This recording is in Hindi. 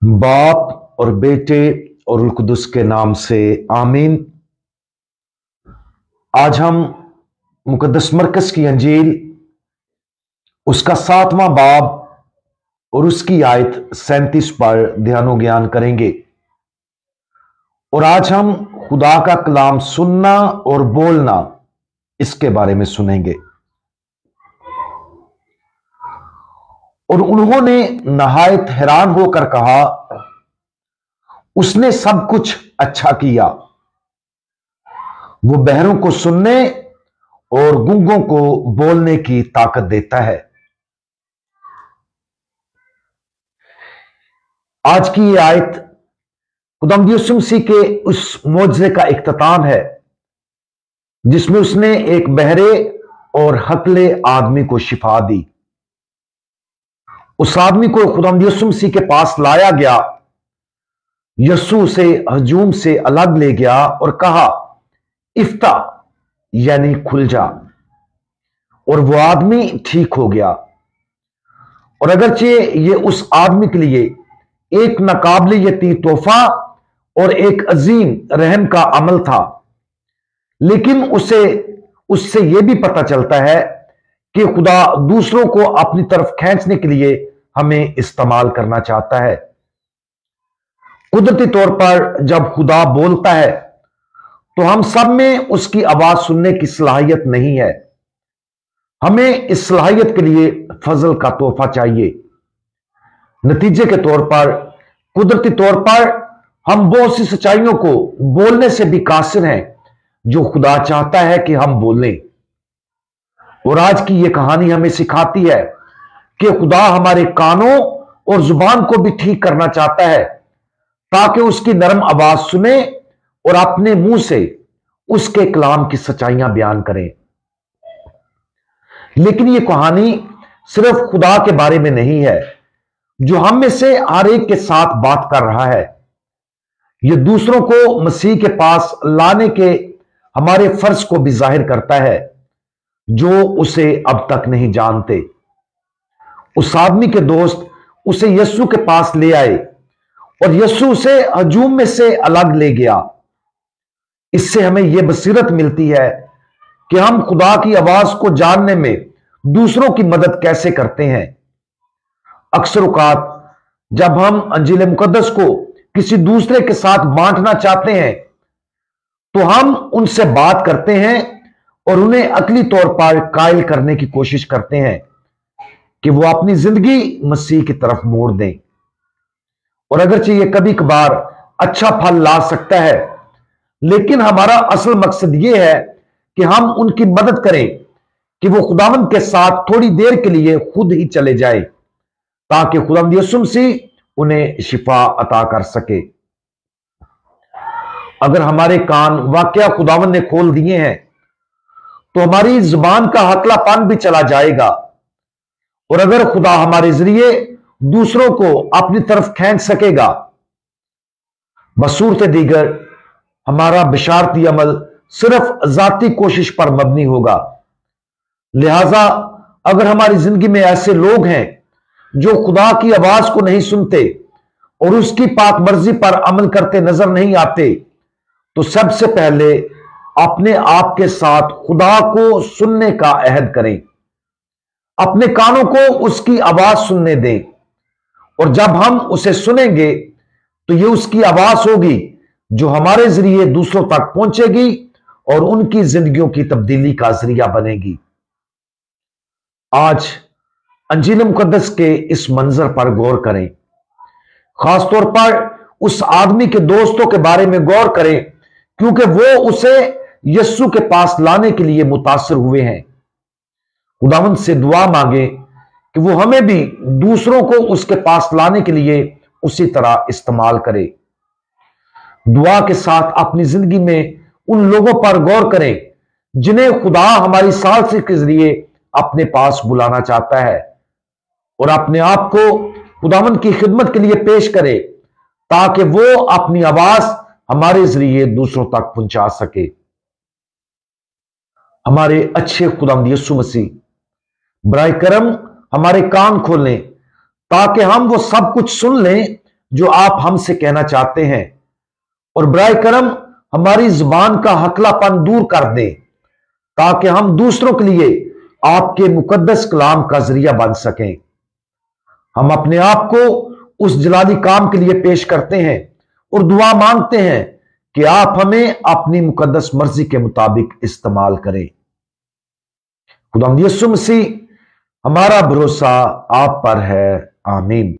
बाप और बेटे और रूह कुदुस के नाम से आमीन। आज हम मुकद्दस मरकस की अंजील उसका 7वां बाब और उसकी आयत 37 पर ध्यानो ज्ञान करेंगे। और आज हम खुदा का कलाम सुनना और बोलना इसके बारे में सुनेंगे। और उन्होंने नहायत हैरान होकर कहा, उसने सब कुछ अच्छा किया। वो बहरों को सुनने और गूंगों को बोलने की ताकत देता है। आज की ये आयत खुदावंद यीशु मसीह के उस मौजज़े का इख्तिताम है जिसमें उसने एक बहरे और हकले आदमी को शिफा दी। उस आदमी को खुदावंद यीशु मसीह के पास लाया गया। यीशु उसे हजूम से अलग ले गया और कहा, इफ्ता यानी खुल जा। और वो आदमी ठीक हो गया। और अगरचे ये उस आदमी के लिए एक नाकाबिल यकीन तोहफा और एक अजीम रहम का अमल था, लेकिन उससे यह भी पता चलता है कि खुदा दूसरों को अपनी तरफ खींचने के लिए हमें इस्तेमाल करना चाहता है। कुदरती तौर पर जब खुदा बोलता है तो हम सब में उसकी आवाज सुनने की सलाहियत नहीं है। हमें इस सलाहियत के लिए फजल का तोहफा चाहिए। नतीजे के तौर पर कुदरती तौर पर हम बहुत सी सच्चाइयों को बोलने से भी कासिर हैं जो खुदा चाहता है कि हम बोलें। और आज की यह कहानी हमें सिखाती है कि खुदा हमारे कानों और जुबान को भी ठीक करना चाहता है ताकि उसकी नरम आवाज सुने और अपने मुंह से उसके कलाम की सच्चाइयां बयान करें। लेकिन यह कहानी सिर्फ खुदा के बारे में नहीं है जो हम में से हर एक के साथ बात कर रहा है। यह दूसरों को मसीह के पास लाने के हमारे फर्ज को भी जाहिर करता है जो उसे अब तक नहीं जानते। उस आदमी के दोस्त उसे यीशु के पास ले आए और यीशु उसे हजूम में से अलग ले गया। इससे हमें यह बसीरत मिलती है कि हम खुदा की आवाज को जानने में दूसरों की मदद कैसे करते हैं। अक्सर औकात जब हम अंजील मुकद्दस को किसी दूसरे के साथ बांटना चाहते हैं तो हम उनसे बात करते हैं और उन्हें अकली तौर पर कायल करने की कोशिश करते हैं कि वो अपनी जिंदगी मसीह की तरफ मोड़ दें। और अगरचे ये कभी कभार अच्छा फल ला सकता है, लेकिन हमारा असल मकसद ये है कि हम उनकी मदद करें कि वो खुदावंद के साथ थोड़ी देर के लिए खुद ही चले जाए ताकि खुदावंद यीशु मसीह उन्हें शिफा अता कर सके। अगर हमारे कान वाकया खुदावंद ने खोल दिए हैं तो हमारी जुबान का हकलापन भी चला जाएगा। और अगर खुदा हमारे जरिए दूसरों को अपनी तरफ खींच सकेगा, बसूरत दीगर हमारा बिशारती अमल सिर्फ जाती कोशिश पर मबनी होगा। लिहाजा अगर हमारी जिंदगी में ऐसे लोग हैं जो खुदा की आवाज को नहीं सुनते और उसकी पाक मर्जी पर अमल करते नजर नहीं आते, तो सबसे पहले अपने आप के साथ खुदा को सुनने का अहद करें। अपने कानों को उसकी आवाज सुनने दें और जब हम उसे सुनेंगे तो यह उसकी आवाज होगी जो हमारे जरिए दूसरों तक पहुंचेगी और उनकी जिंदगियों की तब्दीली का जरिया बनेगी। आज अंजील मुकद्दस के इस मंजर पर गौर करें। खासतौर पर उस आदमी के दोस्तों के बारे में गौर करें क्योंकि वो उसे यीशु के पास लाने के लिए मुतासिर हुए हैं। खुदावंद से दुआ मांगे कि वो हमें भी दूसरों को उसके पास लाने के लिए उसी तरह इस्तेमाल करे। दुआ के साथ अपनी जिंदगी में उन लोगों पर गौर करें जिन्हें खुदा हमारी सालसी के जरिए अपने पास बुलाना चाहता है और अपने आप को खुदावंद की खिदमत के लिए पेश करे ताकि वो अपनी आवाज हमारे जरिए दूसरों तक पहुंचा सके। हमारे अच्छे खुदावंद यीशु मसीह बराए करम हमारे कान खोलें ताकि हम वो सब कुछ सुन लें जो आप हमसे कहना चाहते हैं, और बराए करम हमारी जुबान का हकलापन दूर कर दें, ताकि हम दूसरों के लिए आपके मुकद्दस कलाम का जरिया बन सकें। हम अपने आप को उस जलाली काम के लिए पेश करते हैं और दुआ मांगते हैं कि आप हमें अपनी मुकद्दस मर्जी के मुताबिक इस्तेमाल करें। खुदावंद यीशु मसीह, हमारा भरोसा आप पर है। आमीन।